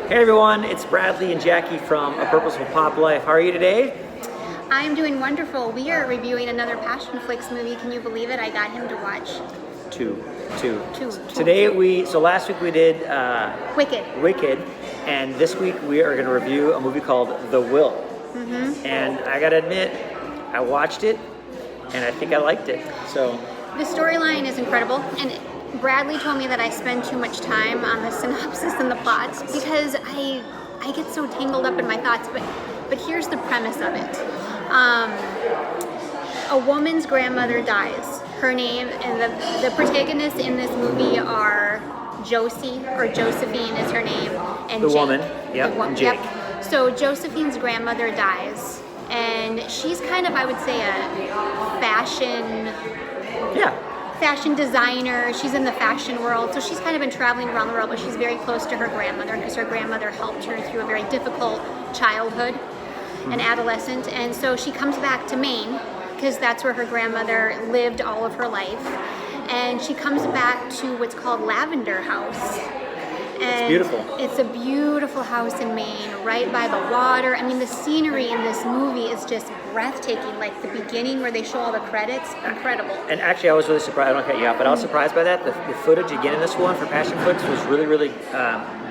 Hey everyone, it's Bradley and Jackie from A Purposeful Pop Life. How are you today? I'm doing wonderful. We are reviewing another Passionflix movie. Can you believe it? I got him to watch Two. Two. So last week we did Wicked. and this week we are going to review a movie called The Will. And I gotta admit, I watched it and I think I liked it. So The storyline is incredible, and Bradley told me that I spend too much time on the synopsis and the plots because I get so tangled up in my thoughts. But here's the premise of it. A woman's grandmother dies. Her name, and the protagonists in this movie are Josie, or Josephine is her name, and the Jake. woman, Jake. Yep. So Josephine's grandmother dies, and she's kind of, I would say, a fashion designer. She's in the fashion world, so she's kind of been traveling around the world, but she's very close to her grandmother because her grandmother helped her through a very difficult childhood and adolescent. And so she comes back to Maine because that's where her grandmother lived all of her life. And she comes back to what's called Lavender House. And it's beautiful. It's a beautiful house in Maine, right by the water. I mean, the scenery in this movie is just breathtaking. Like the beginning where they show all the credits, incredible. And actually, I was really surprised. I don't cut you off, but I was surprised by that. The footage again in this one for Passionflix was really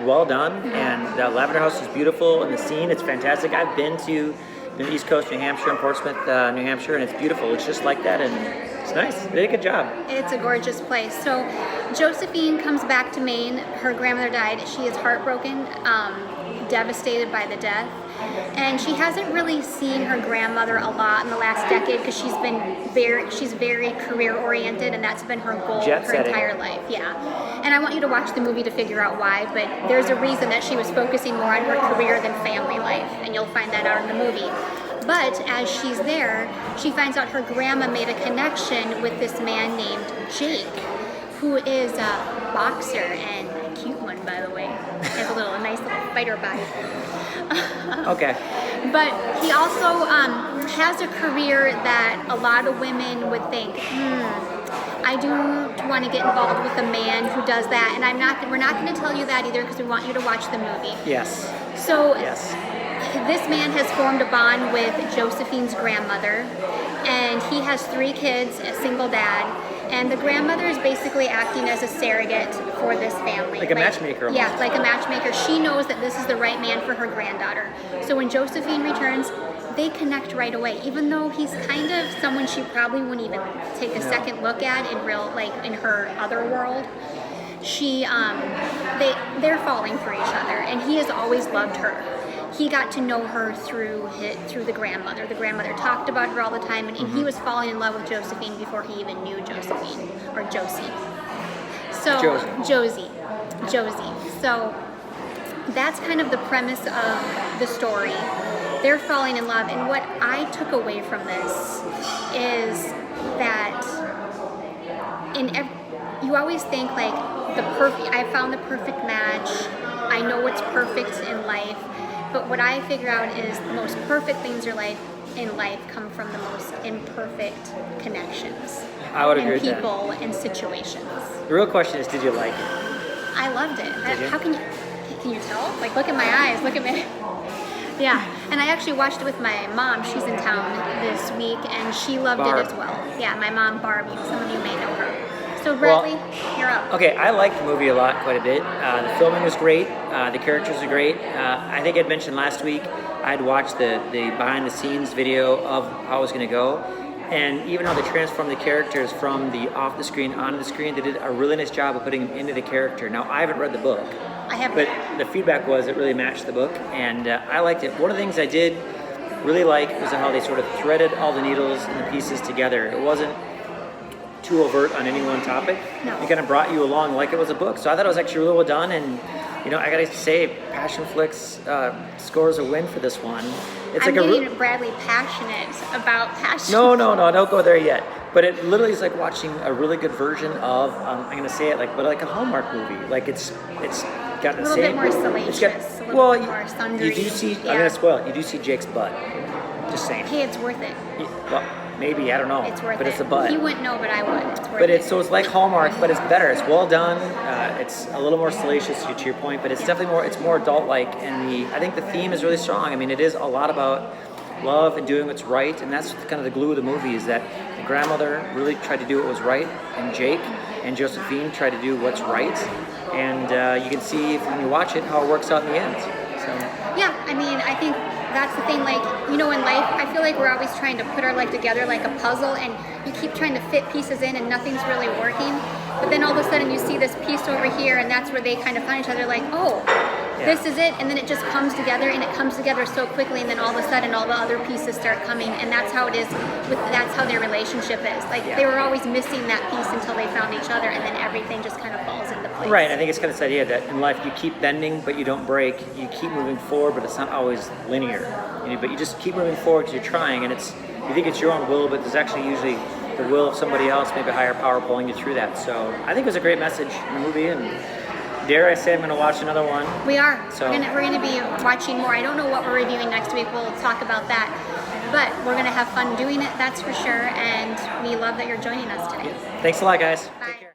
well done. And the Lavender House is beautiful, and the scene, it's fantastic. I've been to the East Coast, New Hampshire, and Portsmouth, New Hampshire, and it's beautiful. It's just like that, and it's nice. They did a good job. It's a gorgeous place. So Josephine comes back to Maine. Her grandmother died. She is heartbroken, devastated by the death. And she hasn't really seen her grandmother a lot in the last decade because she's very career oriented, and that's been her goal her entire life. Yeah. And I want you to watch the movie to figure out why, but there's a reason that she was focusing more on her career than family life, and you'll find that out in the movie. But as she's there, she finds out her grandma made a connection with this man named Jake, who is a boxer and a cute one, by the way. Has a nice little fighter body. Okay. But he also has a career that a lot of women would think, I do want to get involved with a man who does that. And we're not going to tell you that either because we want you to watch the movie. Yes. So yes. This man has formed a bond with Josephine's grandmother, and he has 3 kids, a single dad, and the grandmother is basically acting as a surrogate for this family. Like a matchmaker almost. Yeah, like a matchmaker. She knows that this is the right man for her granddaughter. So when Josephine returns, they connect right away, even though he's kind of someone she probably wouldn't even take a second look at in her other world. They're falling for each other, and he has always loved her. He got to know her through the grandmother. The grandmother talked about her all the time, and he was falling in love with Josephine before he even knew Josephine, or Josie. So Josie. So that's kind of the premise of the story. They're falling in love, and what I took away from this is that you always think like I found the perfect match. I know what's perfect in life. But what I figure out is the most perfect things in life come from the most imperfect connections. I would agree with that. People and situations. The real question is, did you like it? I loved it. How can you tell? Like, look at my eyes. Look at me. Yeah. And I actually watched it with my mom. She's in town this week, and she loved it as well. Yeah, my mom, Barbie. Some of you may know her. So Bradley, you're up. Okay, I liked the movie a lot, quite a bit. The filming was great. The characters are great. I think I'd mentioned last week I'd watched the behind-the-scenes video of how it was going to go, and even how they transformed the characters from the off the screen onto the screen, they did a really nice job of putting them into the character. Now, I haven't read the book. I haven't. But the feedback was it really matched the book, and I liked it. One of the things I did really like was how they sort of threaded all the needles and the pieces together. It wasn't too overt on any one topic. No. It kind of brought you along like it was a book. So I thought it was actually really well done, and I gotta say, Passionflix scores a win for this one. It's I'm getting Bradley passionate about Passion. No, don't go there yet. But it literally is like watching a really good version of I'm gonna say it like a Hallmark movie. Like it's got the same. A little bit more salacious. A little bit more sundry. You do see. I'm gonna spoil it. You do see Jake's butt. Just saying. Hey, it's worth it. Well, maybe, I don't know. It's worth but it. it's a but. He wouldn't know, but I would. It's worth But it. it's like Hallmark, but it's better. It's well done. It's a little more salacious to your point, but it's definitely more adult-like. And I think the theme is really strong. I mean, it is a lot about love and doing what's right, and that's kind of the glue of the movie. Is that the grandmother really tried to do what was right, and Jake and Josephine tried to do what's right, and you can see when you watch it how it works out in the end. So. Yeah, I mean, I think that's the thing, like, you know, in life, I feel like we're always trying to put our life together like a puzzle, and you keep trying to fit pieces in and nothing's really working, but then all of a sudden you see this piece over here, and that's where they kind of find each other, like, oh, this is it, and then it just comes together, and it comes together so quickly, and then all of a sudden all the other pieces start coming, and that's how it is, that's how their relationship is. Like, they were always missing that piece until they found each other, and then everything just kind of falls into place. Right, I think it's kind of this idea that in life you keep bending, but you don't break. You keep moving forward, but it's not always linear. But you just keep moving forward because you're trying, and you think it's your own will, but there's actually usually the will of somebody else, maybe a higher power pulling you through that. So I think it was a great message in the movie, and dare I say I'm going to watch another one. We are. So we're going to be watching more. I don't know what we're reviewing next week. We'll talk about that. But we're going to have fun doing it, that's for sure, and we love that you're joining us today. Thanks a lot, guys. Bye. Take care.